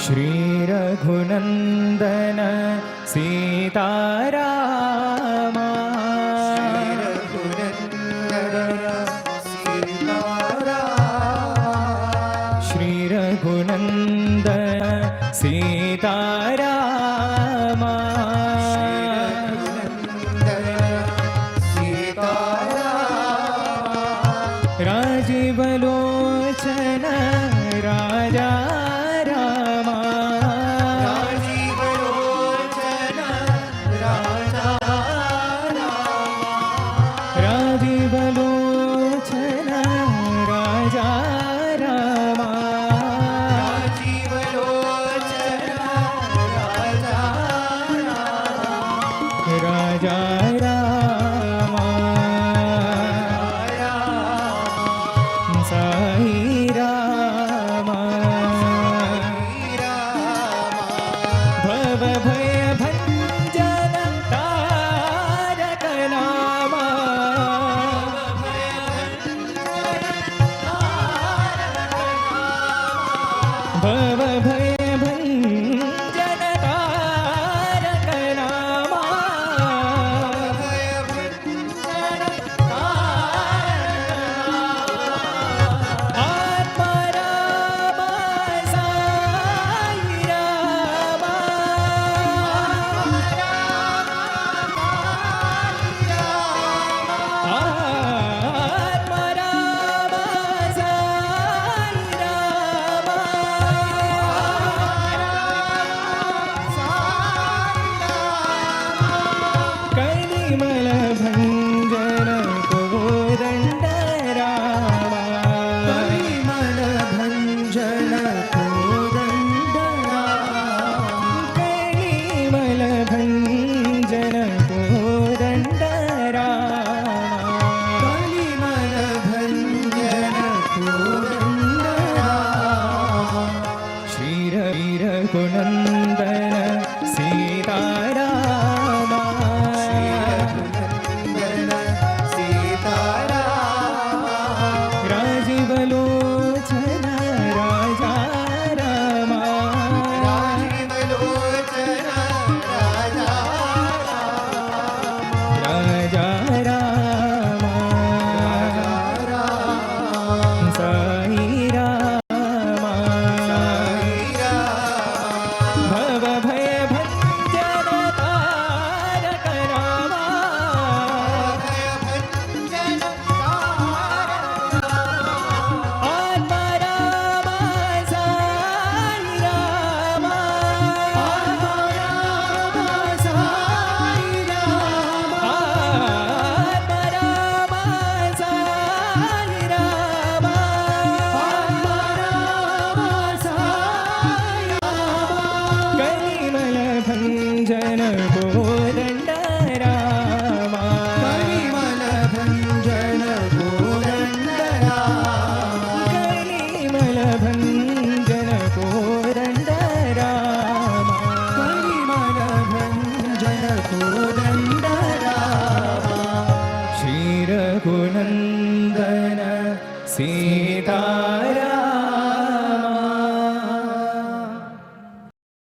श्री रघुनंदन सीतारामा श्री रघुनंदन सीतारामा राजीव लोचन राजा रामा राजीव लोचन राजा राजीव लोचन राजा रामा राजीव लोचन राजा राजा रामा साई रामा भव भय भंजन तारक नामा भव भय भंजन तारक नामा आत्मा रामा साई रामा आत्मा रामा साई रामा कलिमल भंजन कोदंड रामा परिमल भंजन कोदंड कलिमल भंजन कोदंड रामा परिमल भंजन कोदंड श्री रघुनंदन सीतारामा राजीव लोचन राजा रामा राजा रामा साई रामा भव भय भंजन तारक रामा आत्मा रामा साई रामा आत्मा रामा साई रामा कलिमल भंजन कोदंड रामा परिमल भंजन कोदंड कलिमल भंजन कोदंड रामा परिमल भंजन कोदंड श्री रघुनंदन सीता